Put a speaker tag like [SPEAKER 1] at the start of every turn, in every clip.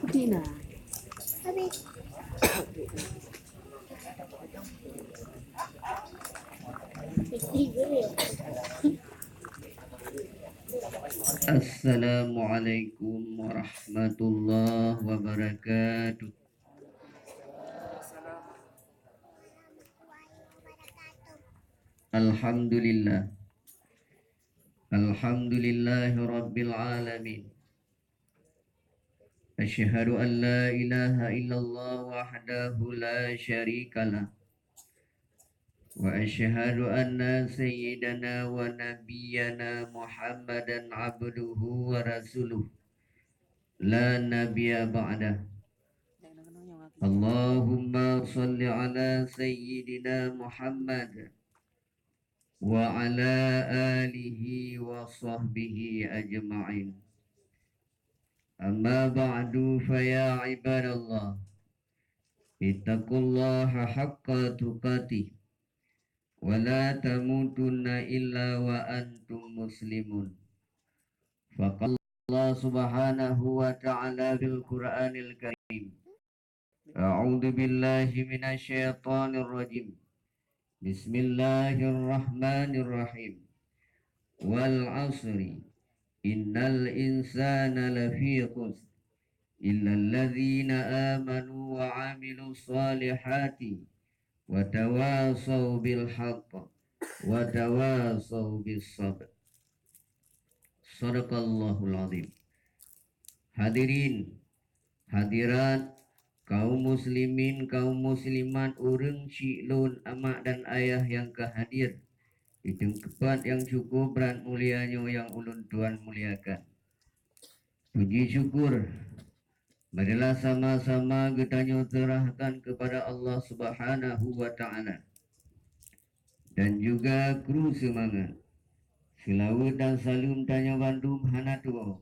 [SPEAKER 1] Putina.
[SPEAKER 2] Assalamualaikum warahmatullahi wabarakatuh. Alhamdulillah. Alhamdulillahi rabbil alamin. Asyhadu an la ilaha illallah wahdahu la syarikalah. Wa asyhadu anna sayyidana wa nabiyyana Muhammadan abduhu wa rasuluh. La nabiyya ba'dah. Allahumma salli ala sayyidina Muhammad wa ala alihi wa sahbihi ajma'in. Amma ba'du fa ya ibadallah, ittaqullaha haqqa tuqatih wa la tamutunna illa wa antum muslimun. Faqala Allah subhanahu wa ta'ala bil Qur'anil Karim. A'udzu billahi minasy syaithanir rajim. Bismillahirrahmanirrahim. Wal 'asri innal insana lafi khusr illa alladzina amanu wa 'amilus solihati wa tawasaw bil haqq wa tawasaw bis sabr. Shadaqallahul azim. Hadirin, hadirat, kaum muslimin, kaum muslimat, urang syilun, amak dan ayah yang kehadir di tempat yang cukup berat mulianya yang ulun Tuhan muliakan. Puji syukur marilah sama-sama kita nyuturahkan kepada Allah Subhanahu wa ta'ala. Dan juga kru semangat selawat dan salam tanya bandung hanatua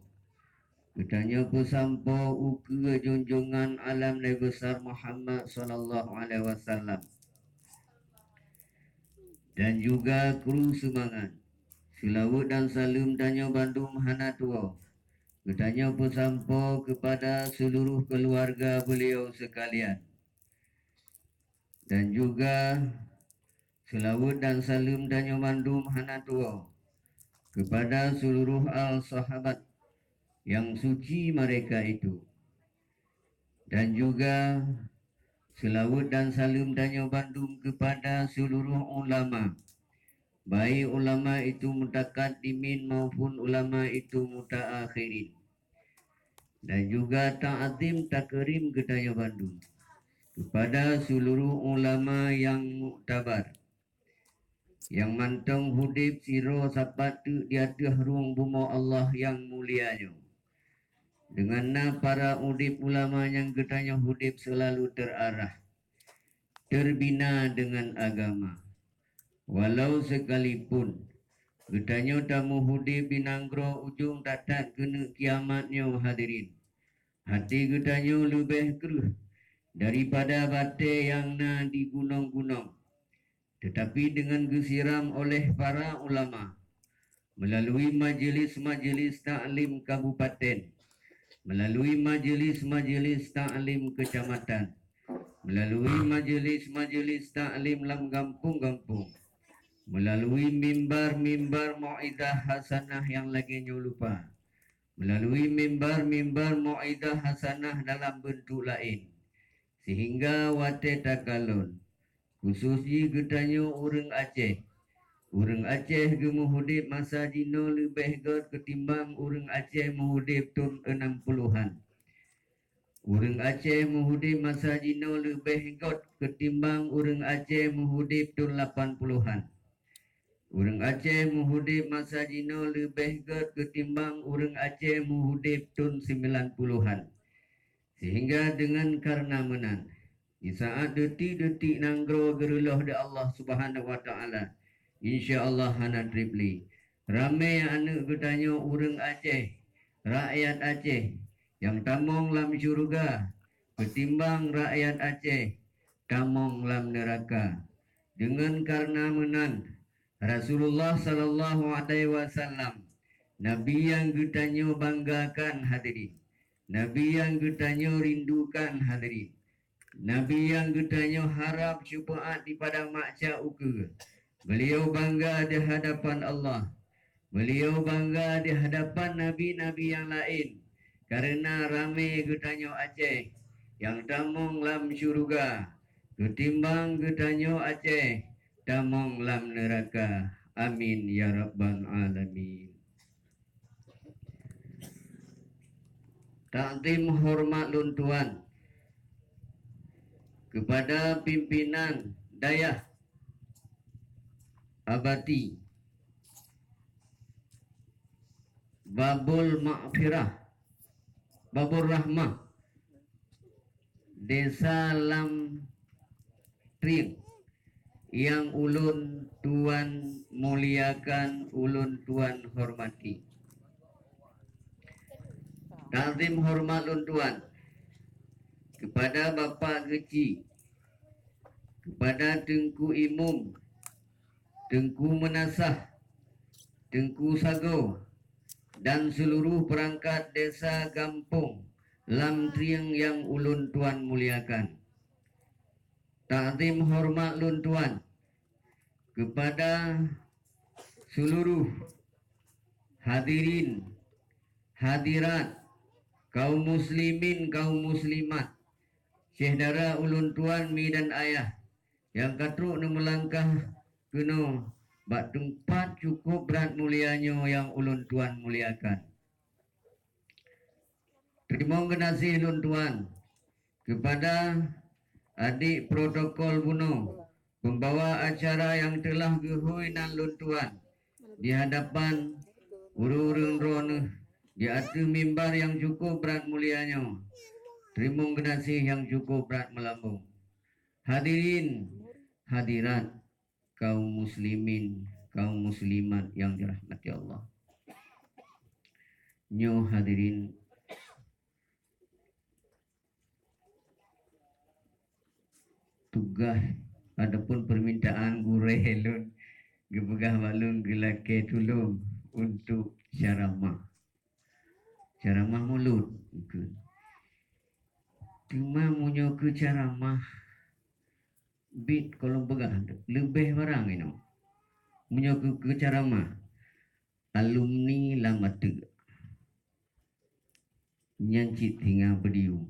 [SPEAKER 2] Ketanya pesampo uke junjungan alam Nabi besar Muhammad sallallahu alaihi wasallam. Dan juga kru semangat selawat dan salam tanya bandung hanatua Ketanya pesampo kepada seluruh keluarga beliau sekalian. Dan juga selawat dan salam tanya bandung hanatua kepada seluruh al-sahabat yang suci mereka itu. Dan juga selawat dan salam tanya bandung kepada seluruh ulama, baik ulama itu mutaqaddimin maupun ulama itu mutaakhirin. Dan juga ta'zim takrim ketanya bandung kepada seluruh ulama yang muktabar, yang mantang hudib siro sapat di atas ruang bumi Allah yang mulianya. Dengan para udip ulama yang ketanya hudib selalu terarah, terbina dengan agama. Walau sekalipun ketanya tamu hudib binanggro ujung tatat kena kiamatnya hadirin. Hati ketanya lebih keruh daripada bate yang di gunung-gunung. Tetapi dengan disiram oleh para ulama melalui majlis-majlis ta'lim kabupaten, melalui majlis-majlis ta'lim kecamatan, melalui majlis-majlis ta'lim lam kampung-kampung, melalui mimbar-mimbar mau'idah hasanah yang lagi lupa, melalui mimbar-mimbar mau'idah hasanah dalam bentuk lain, sehingga wate takalun khususi getanyo urang Aceh. Urang Aceh gemuhudip masa dino lebih god ketimbang urang Aceh muhudip tun 60-an. Urang Aceh muhudip masa dino lebih god ketimbang urang Aceh muhudip tun 80-an. Urang Aceh muhudip masa dino lebih god ketimbang urang Aceh muhudip tun 90-an. Sehingga dengan karena menan di saat detik-detik nanggro gerulah de Allah Subhanahu wa taala, insya-Allah hana tripli ramai anak bertanya urang Aceh, rakyat Aceh yang tamong lam syurga ketimbang rakyat Aceh tamong lam neraka. Dengan karena menan Rasulullah sallallahu alaihi wasallam, Nabi yang getanyo banggakan hadirin, Nabi yang getanyo rindukan hadirin, Nabi yang getanyo harap syafaat di pada makca ukur. Beliau bangga di hadapan Allah, beliau bangga di hadapan nabi-nabi yang lain karena ramai getanyo Aceh yang tamong lam syurga ketimbang getanyo Aceh tamong lam neraka. Amin ya rabbal alamin. Takdim hormat luntuan kepada pimpinan Dayah Abati Babul Maghfirah Babul Rahmah Desa Lam Trieng yang ulun tuan muliakan, ulun tuan hormati. Takdim hormat luntuan kepada Bapak Geci, kepada Tengku Imum, Tengku Menasah, Tengku Sago dan seluruh perangkat desa kampung Lam Trieng yang ulun tuan muliakan. Takdim hormat luntuan kepada seluruh hadirin, hadirat, kaum muslimin, kaum muslimat, saudara ulun tuan mi dan ayah yang katruk melangkah kena bak tempat cukup berat mulianya yang ulun tuan muliakan. Terima kasih ulun tuan kepada adik protokol buno, pembawa acara yang telah gehui nan ulun tuan di hadapan urung rone di atas mimbar yang cukup berat mulianya. Terima kasih yang cukup berat melambung. Hadirin, hadirat, kaum muslimin, kaum muslimat yang dirahmati Allah. Nyo hadirin, tugas adapun permintaan gure helun gebegah balung gelake tulung untuk ceramah. Ceramah mulut. Cuma munyo ke ceramah bit kalau begah lebih barang ini. Munyo ke ceramah alumni lamatu nyancit hingga bediu.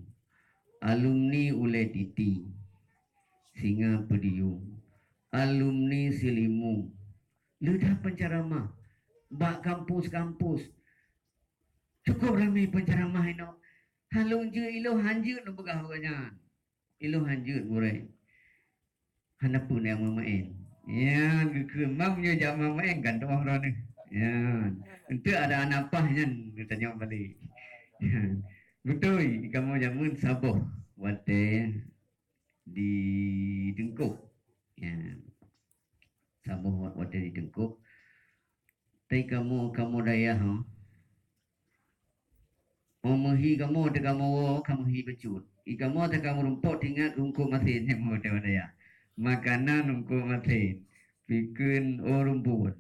[SPEAKER 2] Alumni ule titi singa bediu. Alumni silimu ledah penceramah bak kampus-kampus cukup ramai penceramah ini. Halung je ilo hanjut no begah banyak. Ilo hanjut gure. Hanapun yang memain. Ya, kemamnya jam main kan tuang rone. Ya, itu ada anak pahnya tanya balik. Ya. Betul, kamu jamun saboh wate di Dengkuk. Ya. Saboh wate di Dengkuk. Tapi kamu daya ha. Memuhi kamu de kamu hi becut. Kamu de kamu rumput tinggal rungku masin yang mau daya. Makanan rungku masin. Bikin rumput.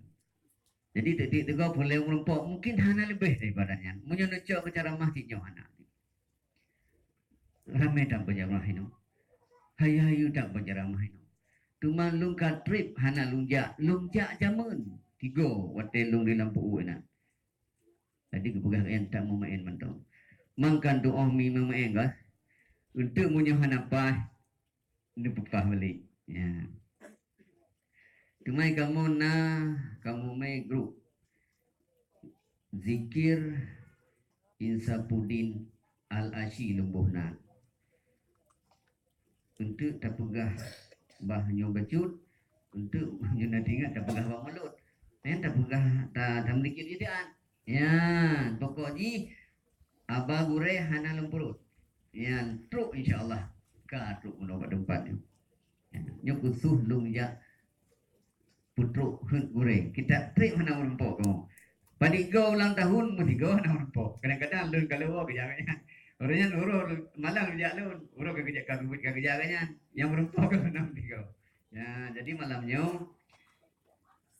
[SPEAKER 2] Jadi detik tegak boleh rumput mungkin hana lebih daripadanya. Munyo necok ke cara mah tinyo hana. Ramai tak berjarah ini. Hayu tak berjarah ini. Cuma lung trip hana lungjak jamun. Tiga wate lung di lampu uena. Tadi kepegah yang tak mau main mentong. Mangkan doa mi memain kan. untuk munyahan apa ni pepah balik. Ya. Tumai kamu kamu mai grup zikir Insapudin Al-Asyi lembuhna. Untuk tak pegah bahnya bacut, untuk nyuna tingat tak pegah bang mulut. Tak pegah tak memiliki jadian. Ya, pokoknya abah gure hana lempurut. Ya, truk insya-Allah. Ka truk mendapat tempatnya. Nyok usuh lung ya putruk hun gure. Kita trik hana lempuk kamu. Pada go ulang tahun mesti go hana lempuk. Kadang-kadang lun kalau kerjanya. Orangnya urut malang kerja lun, urut kerja kerjanya. Yang berempuk kalau nak go. Ya, jadi malamnya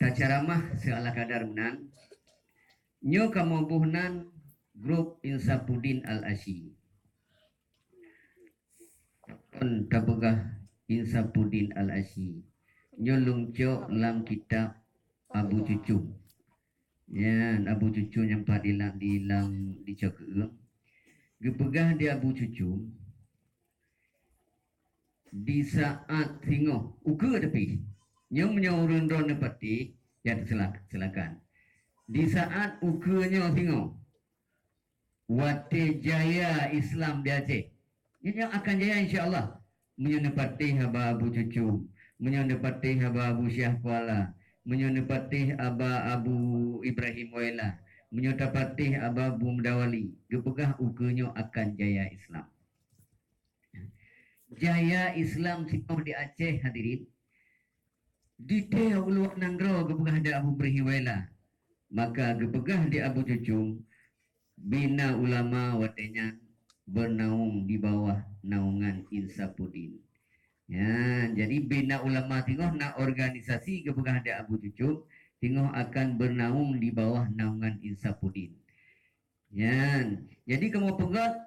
[SPEAKER 2] tak ceramah seala kadar menang. Nyo kamu buhnan grup Insapudin Al-Asyi. Kon tabegah Insapudin Al-Asyi. Nyo lungcok dalam kitab Abu Cucu. Ya, Abu Cucu yang pak dilang dicokeng. Gepegah di Abu Cucu di saat tengok ukur tepi. Nyo menyorun ron nepati ya silakan. Di saat ukurnya tengok Wate jaya Islam di Aceh. Ini akan jaya insya-Allah. Menyonepati haba Abu Cucu, menyonepati haba Abu Syah Kuala, menyonepati haba Abu Ibrahim Waila, menyonepati haba Abu Mdawali. Gepegah ukurnya akan jaya Islam. Jaya Islam sipah di Aceh hadirin. Detail uluak nanggro gepegah di Abu Ibrahim Waila. Maka gepegah di Abu Cucu bina ulama watenya bernaung di bawah naungan Insapudin. Ya, jadi bina ulama tengok nak organisasi gepegah di Abu Cucu tengok akan bernaung di bawah naungan Insapudin. Ya, jadi kamu pegat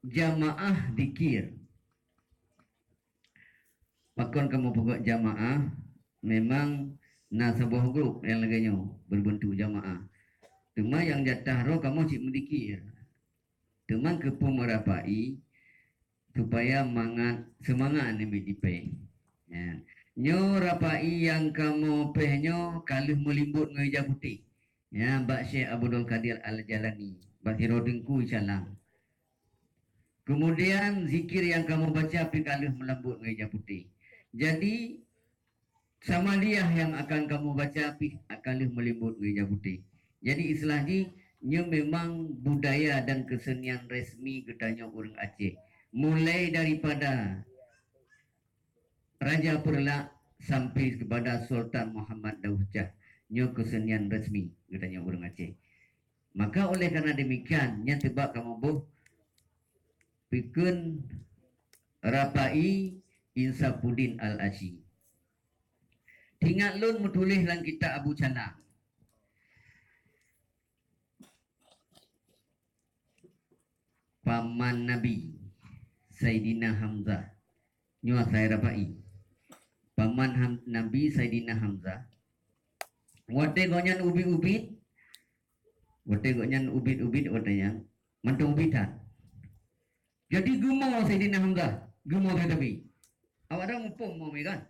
[SPEAKER 2] jamaah dikir. Pakon kamu pegat jamaah memang sebuah grup yang laganya berbentuk jamaah. Cuma yang jatah roh kamu cik mendikir. Cuma kepu merapai supaya semangat ni dipe. Ya. Nyo rapai yang kamu pehnyo kaluh melimbut ngeja putih. Ya, Mbak Syekh Abdul Qadir Al-Jalani, Basirodengku Salam. Kemudian zikir yang kamu baca pi kaluh melembut ngeja putih. Jadi sama dia yang akan kamu baca akan melimbut gereja putih. Jadi istilahnya memang budaya dan kesenian resmi gedanya orang Aceh. Mulai daripada Raja Perlak sampai kepada Sultan Muhammad Daud Shah. Nyo kesenian resmi gedanya orang Aceh. Maka oleh karena demikian, nya tebak kamu boh pikun rapai Insapudin Al-Asyi. Ingat lun menulis dalam kitab Abu Calam. Paman Nabi Sayyidina Hamzah. Nyuah saya rapai. Paman Nabi Sayyidina Hamzah. Wate gonyan ubit-ubit. Wate gonyan ubit-ubit watanya. Mantung ubitan. Jadi gumo Sayyidina Hamzah. Gumo tetapi. Awak dah mumpung mau kan?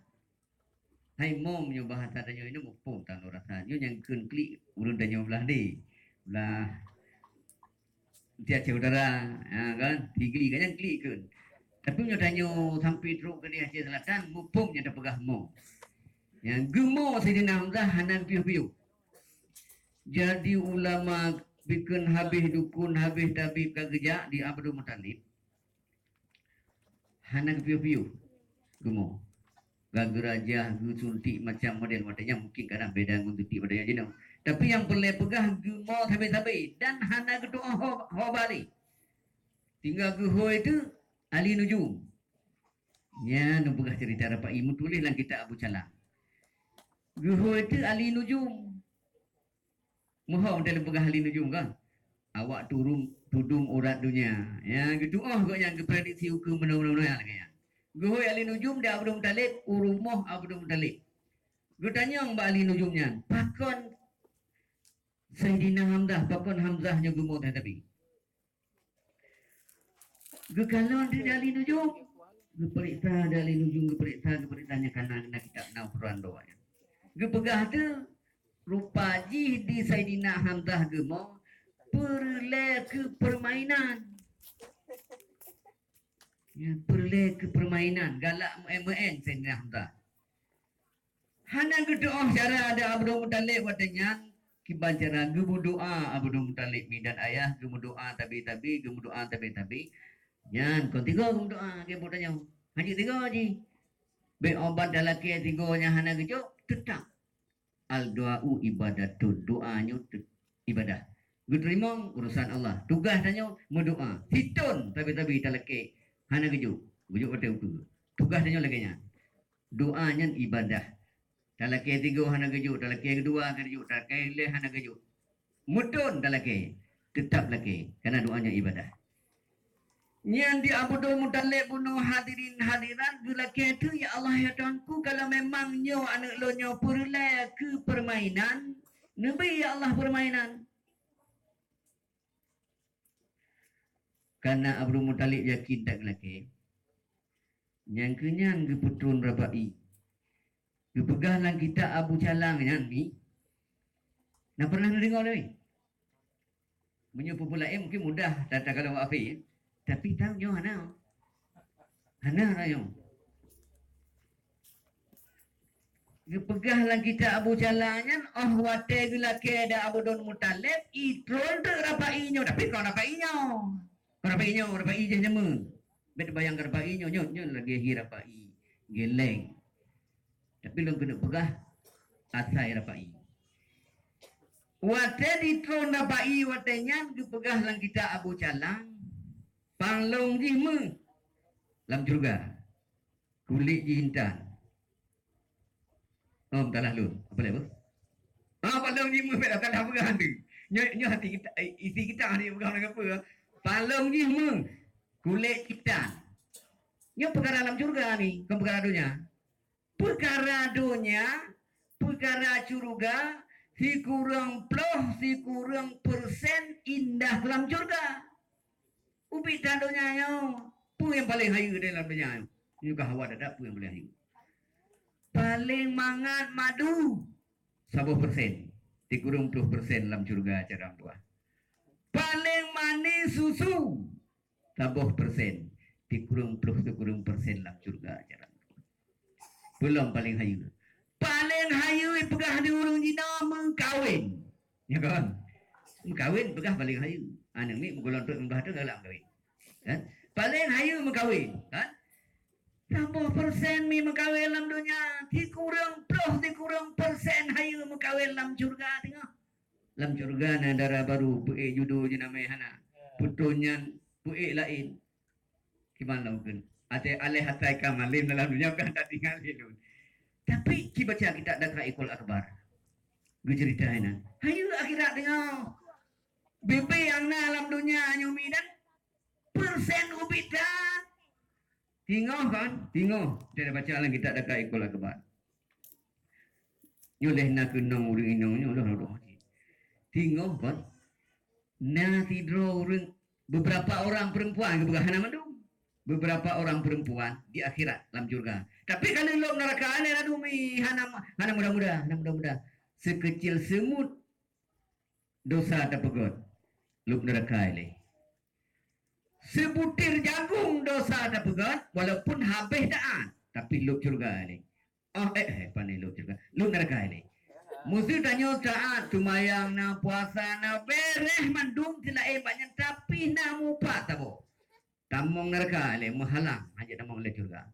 [SPEAKER 2] Hai mom nyo bahasa danyo ini mumpung tan rasa nyo yang kun klik urun danyo belah di belah dia saudara ya kan tigli kan yang klik kun tapi nyo danyo sampai truk ke dia Aceh Selatan mumpung nya dah pegah mo yang gemo Sayyidina Hamzah hanan piu-piu jadi ulama bikin habis dukun habis tabib kerja di Abdul Muttalib hanan piu-piu gemo gageraja suntik macam model-modelnya mungkin kadang beda dengan suntik modelnya jenuh. Tapi yang boleh pegah mau sampai-sampai dan hana ketua ho balik. Tinggal geho itu Ali Nujum. Ya, nu pegah cerita rapat ilmu tulis dalam kitab Abu Calam. Geho itu Ali Nujum. Mohon dalam pegah Ali Nujum kan. Awak tudung urat dunia. Ya, gitu kok yang prediksi hukum benar-benar lagi ya. Guhoi Ali Nujum dia Abdul Muttalib, urumuh Abdul Muttalib. Gutanya Mbak Ali Nujumnya, pakon Sayyidina Hamzah, pakon Hamzahnya gumo tetapi. Gekalon dia dari nujung. Geperiksa dari nujung geperitanya kanan nak kita nak peruan doanya. Gepegah tu rupa ji di Saidina Hamzah gemo perle ke permainan. Ya, perle ke permainan galak MN Saidina Hamzah. Hana gedoa cara ada Abdul Muttalib watanya kiban cara gebu doa Abdul Muttalib mi dan ayah gebu doa tabi gebu doa tabi. Yan, kau tiga kau doa ke budanya. Haji tiga haji. Be obat dalake tigonya hana gejo tetap. Al doa'u ibadatun, doanya ibadah. Guterima urusan Allah. Tugas tanya berdoa. Hitun tapi dalake hana gejo. Gejo kata uku. Tugas tanya lagi nya. Doanya ibadah. Dalake tiga hana gejo, dalake kedua gejo, dalake le hana gejo. Mutun dalake tetap lagi karena doanya ibadah. Yang di Abdul Muttalib bunuh hadirin hadirat gelaki itu ya Allah ya Tuhanku kalau memang nyo anak lo nyo perle ke permainan nabi ya Allah permainan karena Abdul Muttalib yakin tak gelaki yang kenyan geputun rabai gepegah lang kita Abu Calang yang ni nak pernah dengar ni menyupu pula mungkin mudah tata kalau afi tapi tahu nyo hana rayo gepegah lang kita Abu Calangan wate gelake ada Abdul Muttalib itrol tu rapai nyo tapi kau rapai je nyemu bet bayang rapai nyo lagi hi rapai geleng tapi lu kena pegah asai rapai wate itrol rapai watenya gepegah lang kita Abu Calang panglong jimu lam surga kulit jintan talah lu apa lagi panglong jimu pada kalah pegang tu nyo hati kita isi kita ni pegang dengan apa panglong jimu kulit jintan nyo perkara lam surga ni bukan perkara dunia perkara surga si kurang ploh si kurang persen indah lam surga ubi tandonya yo pu yang paling hayu dalam dunia yo juga hawa dadak pu yang paling hayu paling mangat madu 10% 30% dalam surga cara tua paling manis susu 10% 30% dalam surga cara tua belum paling hayu pegah di urung jina mengkawin ya kan mengkawin pegah paling hayu anak ni golong tu embah tu galak kawin kan paling hayu mengkawin kan 10% mi mengkawin dalam dunia ti kurang persen hayu mengkawin dalam surga tengok dalam surga na darah baru puik judo je nama hana putunya puik lain gimana mungkin ate alih hatai kamalin dalam dunia kan tak tinggal hidup tapi baca kita ada kaikul akbar gue ceritain hayu akhirat tengok BP yang dalam dunia nyumi dan persen ubidan tengok dia baca dalam kita ada kaikul akbar nyoleh nak kenong urang inong nyoleh tengok kan na tidro urang beberapa orang perempuan kebegahan mandung beberapa orang perempuan di akhirat dalam surga tapi kalau lo neraka ni aduh mi hana muda sekecil semut dosa tak pegot lu neraka ini sebutir jagung dosa tak pegot walaupun habis daan tapi lu surga ini pandai lu surga lu neraka ini musuh tanya taat tumayang na puasa na bereh mandung sila banyak tapi na mupa tabo tamong neraka ini menghalang hanya tamong le surga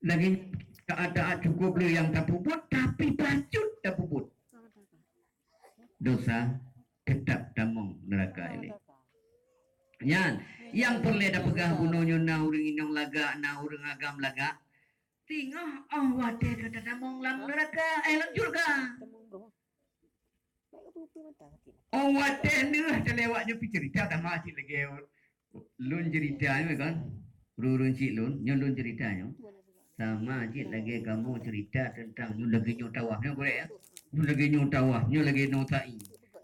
[SPEAKER 2] lagi keadaan cukup lu yang tak puput tapi bancut tak puput dosa tetap tamong neraka ini. Yan, yang perlu ada pegah bunuhnya na urang inong laga, na urang agam laga. Tingah wate kata tamong lam neraka, lam surga. Wate ni terlewatnya cerita tak masih lagi lun cerita ni kan. Urun cik lun, nyolun ceritanya. Sama cik lagi kamu cerita tentang nyu lagi nyu tawah, nyu boleh ya? Nyu lagi nyu tawah, nyu lagi nyu ta'i.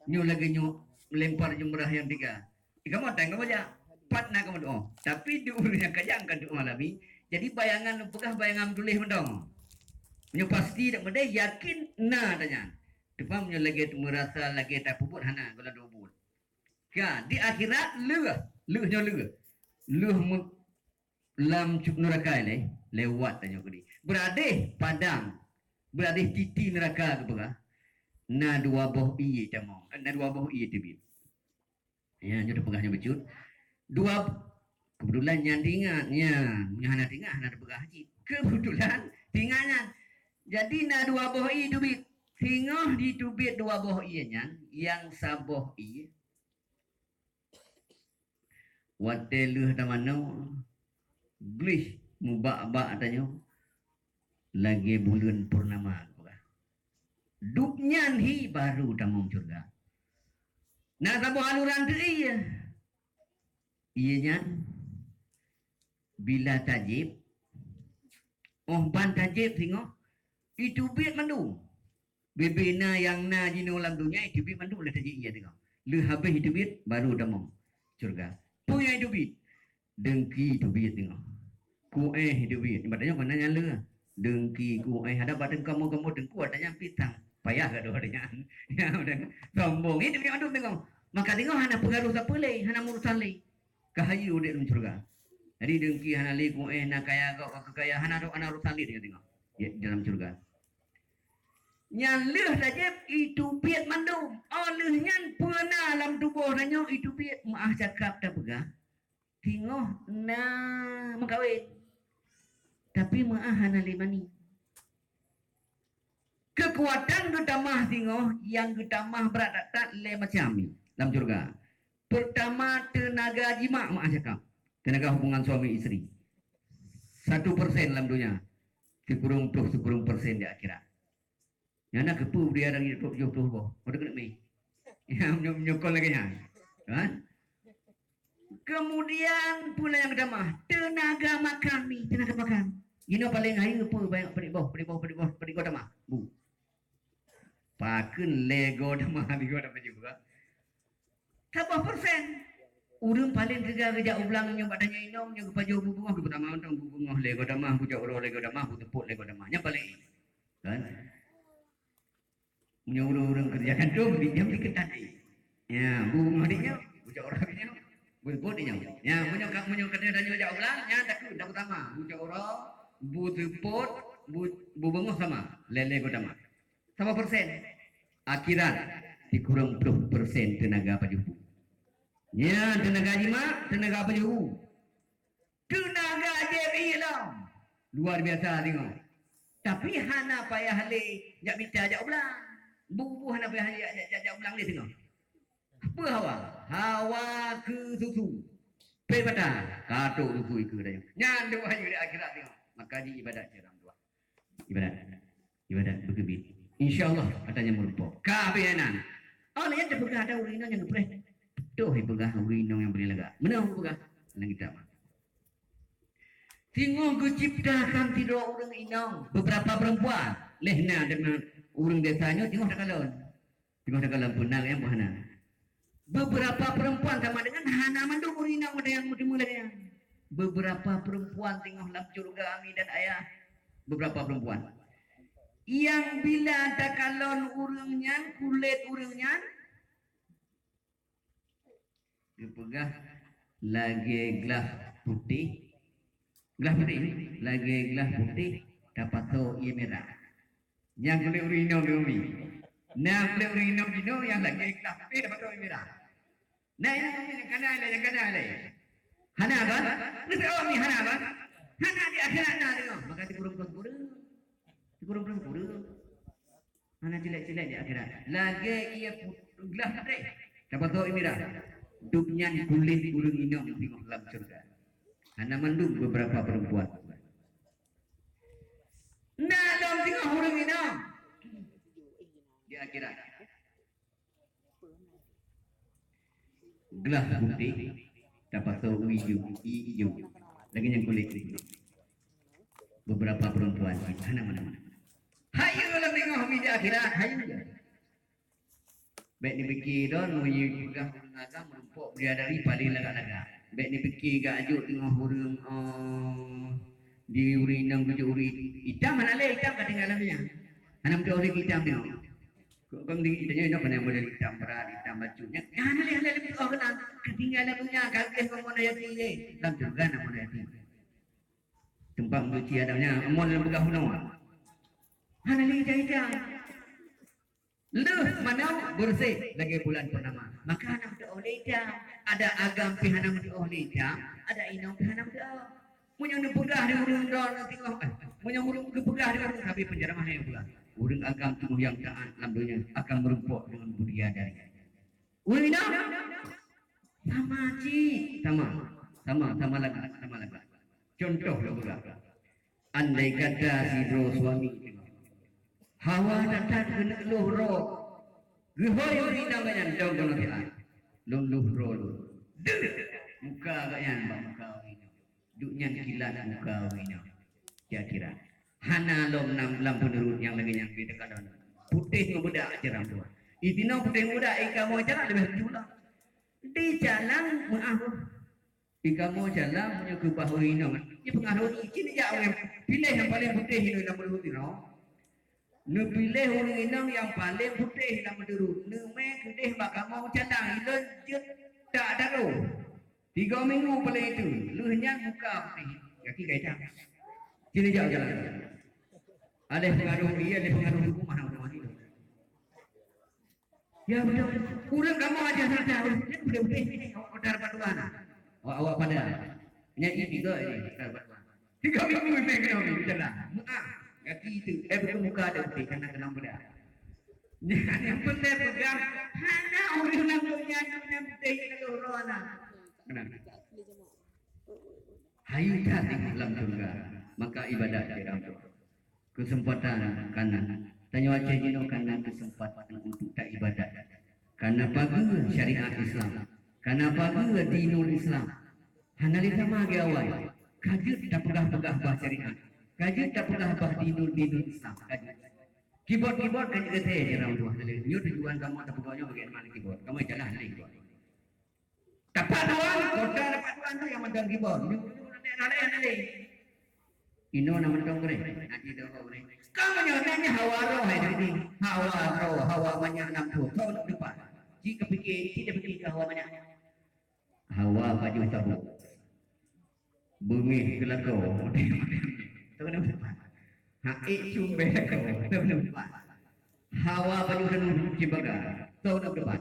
[SPEAKER 2] Nyu lagi nyu melempar jumrah yang 3. Kamu tengok aja. cepat nak kamu doa. Tapi diurusnya kajang kan doa lagi. Jadi bayangan pegah bayangan tulis mendong. Punya pasti tak mendai yakin na tanya. Depan punya lagi merasa lagi tak puput hana kalau dua buat. Kan di akhirat leuhnya leuh lam cuk neraka ni lewat tanya kau ni. Berada padang, berada titi neraka ke pegah. Na dua boh iye camong. Na dua boh iye tibit. Ya, jadi pegahnya becut. Dua kebetulan yang tinggalnya, hana tinggal, hana pegah haji. Kebetulan tinggalnya. Jadi na dua boh iye tibit. Tinggal di tubit dua boh iye nya, yang saboh iye. Wateluh tamano. Glis mubak-bak tanya. Lagi bulan purnama. Dupnyan hi baru tamong surga. Nak sabuh aluran tu iya. Ianya bila tajib. Oh ban tajib tengok. Itu bit mandu. Bebena yang na jino lam dunia itu bit mandu lah tajib iya tengok. Le habis itu bit baru tamong surga. Punya itu bit. Dengki itu bit tengok. Kueh itu bit. Batanya kena nyala. Dengki kueh ada batang kamu dengku adanya pitang. Payah ke doa dengan ya udah sombong ini dia aduh tengok maka tengok hana pengaruh siapa lagi hana murusan lagi kahayu dia dalam surga jadi dengki hana li ku nak kaya kau kaya hana urusan dia tengok ya, dalam surga nyaleh saja itu biat mandum olehnya pernah dalam tubuh nanyo itu biat maah cakap tak pegah tengok nah mengkawin tapi maah hana limani kekuatan getamah tengok yang getamah berat le macam ni dalam surga. Pertama tenaga jima mak cakap. Tenaga hubungan suami isteri. 1% dalam dunia. 10% di akhirat. Yang nak kepu dia dari 70 boh. Ada kena mai. Yang menyokol lagi nya. Kan? Kemudian pula yang getamah tenaga makan ni, tenaga makan. Ini paling hari kepu banyak pedik tamah. Bu. Paken lego damah lego damah juga. Berapa persen? Urang paling kerja ulang yang badannya inong yang kepajo bubungah pertama untuk bubungah lego damah buja oro lego damah tepuk lego damahnya paling kan. Punya urang kerjakan tu dia diketat. Ya, bubungah dia buja oro dia. Buat dia. Ya, punya kerja dan buja ulang nya takut dak utama buja oro bu tepuk bubungah sama lego damah. Sama persen akhirat dikurang 20% tenaga pajuhu. Ya tenaga jima, tenaga pajuhu. Tenaga JPI lah. Luar biasa tengok. Tapi hana payah le jak bicara jak ulang. Bubuh hana payah jak ulang dia tengok. Apa hawa? Hawa ke susu. Pe pada katuk susu iku dah. Nyan doa di akhirat tengok. Maka di ibadat jaram dua. Ibadat berkebit. InsyaAllah adanya merupakan kabianan. Oh, yang terpegah ada urinong yang gepreh. Tuh, pegah urinong yang beri lega. Mana pegah? Yang kita mah. Tengok keciptakan tidur orang inong. Beberapa perempuan. Lehna dengan orang desanya. Tengok tak kalon. Tengok tak kalon punang yang mana. Beberapa perempuan sama dengan hana mandung urinong ada yang dimulai. Beberapa perempuan tengok dalam surga kami dan ayah. Beberapa perempuan. Yang bila ada kalon urangnya, kulit urangnya dipegah lagi gelas putih lagi gelas putih dapat tahu ia merah yang kulit urino bumi nah kulit urino bino yang lagi gelas putih dapat tahu ia merah nah yang kanan hana kan lebih awal ni hana kan hana di akhirat nah tengok maka dikurung-kurung mana jelek-jelek di akhirat lagi ia gelas putih dapat tahu ia merah dupnya kulit urang inong tengok dalam surga hana mandung beberapa perempuan nah dalam tengok urang inong di akhirat gelas putih dapat tahu hijau lagi yang kulit beberapa perempuan hana mana-mana hayu dalam tengok di akhirat hayu baik dipikir don menyuguhkan agama merumpuk dia dari paling lega-lega Baik ni fikir gak ajuk tengah hurung di uri nang kuju uri hitam mana le hitam ketinggalan punya. Anam tu uri hitam dia. Kau di kitanya nak mana model hitam berat hitam bajunya. Ya le le kau kena ketinggalan punya kaget kau mana yati le. Lam juga nak mana yati. Tempat mencuci adanya amon le begah hunau. Hana le hitam. Leh mana bersih lagi bulan purnama. Maka anak tu oleh hitam. Ada agam pihanam tu oleh hitam. Ada inau pihanam tu. Punya ni pegah di urung dor tengok. Punya urung di pegah di urung tapi penjara yang pula. Urung agam tubuh yang taat lamdunya akan merumpuk dengan budaya dari. Urung inau sama sama lagi. Contoh lah pula. Andai kata si suami Hawa datang kena luh roh. Gehoy uri namanya dong kalau dia. Luh roh. Muka kayan muka ini. Duknya kilat muka ini. Kira-kira. Hana lom lam penurut yang lagi yang beda kadang. Putih muda jeram tua. Itina putih muda ikamu jalan lebih jula. Di jalan mengahu. Ikamu jalan punya kebahu ini. Ini pengaruh ini jauh. Pilih yang paling putih ini dalam penurut ini. Nu pilih orang inang yang paling putih dalam menurut. Nu me kedih bakal mau cadang ilon jet tak ada lo. 3 minggu paling itu. Lu hanya muka putih. Kaki kaitan. Sini jauh jalan. Ada pengaruh dia, ada pengaruh rumah itu. Ya betul. Kurang kamu aja saja. Putih ini odar batuan. Awak pada. Nyanyi juga ini odar batuan. 3 minggu ini jalan. Kaki itu, betul muka ada putih karena kena muda. Yang penting pegang, hana orang yang punya putih kalau rohana. Kenapa? Hayu hati dalam surga, maka ibadah dalam kesempatan kanan. Tanya wajah jino kanan kesempatan untuk tak ibadah. Karena pagi syariat Islam, karena pagi dinul Islam. Hana lihat magi awal, kajut tak pegah-pegah bah syariat. Kajian tak pernah bah dinul Islam. Keyboard kan juga saya jeram tuah. Nyu tujuan kamu tak pegawainya bagaimana keyboard. Kamu jalan lagi. Dapat tuan, kota dapat tuan tu yang megang keyboard. Nyu nanti. Ino nama tongre. Nanti tu kau ni. Kamu nyanyi hawa roh ini. Hawa banyak nak tu. Kau nak depan. Jika tidak fikir ke hawa banyak. Hawa baju tabu. Bumi kelakau. Tahu nama depan. Haik cumbe kau. Tahu nama depan. Hawa baju dan cibaga. Tahu nama depan.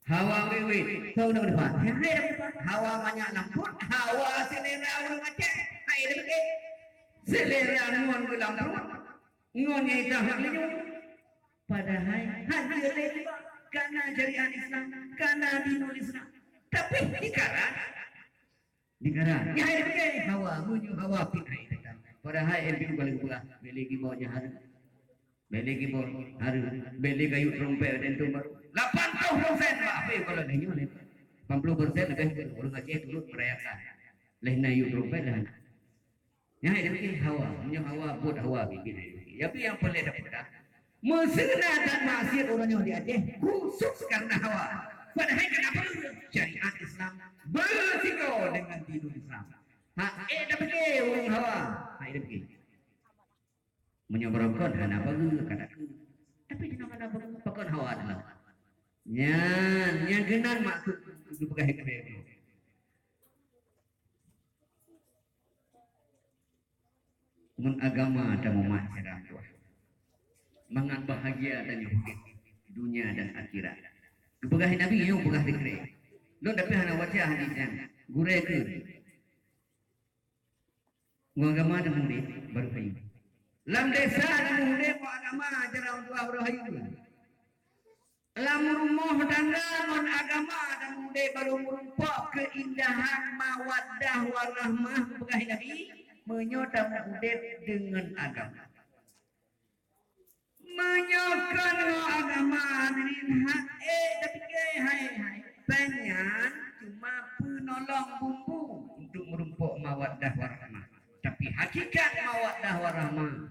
[SPEAKER 2] Hawa wewe. Tahu nama depan. Hawa banyak lamput. Hawa selera orang Aceh. Hai depan. Selera ngon berlamput. Ngon yang dah lenyum. Padahal hadir lepas. Karena syariat Islam. Karena dinul Islam. Tapi dikaran. Ya ini hawa menuju hawa pinai. Padahal itu kalau buka beli keyboard hari, beli keyboard hari, beli kayu trompet dan tu baru 80% apa kalau nanya ni 80% lebih orang Aceh turut merayakan. Leh nayu trompet dah. Ya ini hawa, menuju hawa buat hawa bikin ini. Tapi yang paling dapat mesra dan maksiat orangnya di Aceh khusus karena hawa. Padahal kenapa syariat Islam bersikap dengan dinul Islam. Dapat ke orang hawa. Dapat ke. Menyobrokkan kenapa kata. Tapi kenapa pakon hawa adalah. Yang genar maksud itu pegang itu. Mun agama dan masyarakat. Mangat bahagia dan yuhid dunia dan akhirat. Kepegahin Nabi yang pegah dikri. Lo dapat hana baca hadisnya. Gure ke. Agama dan murid baru hayu. Lam desa dan murid mu agama ajaran tua baru hayu. Lam rumah tangga mon agama dan murid baru merumpok keindahan mawaddah warahmah pegahin Nabi menyota murid dengan agama. Menyokan agama ini tapi hai penyan cuma penolong bumbu untuk merumpuk mawaddah warahmah. Tapi hakikat mawaddah warahmah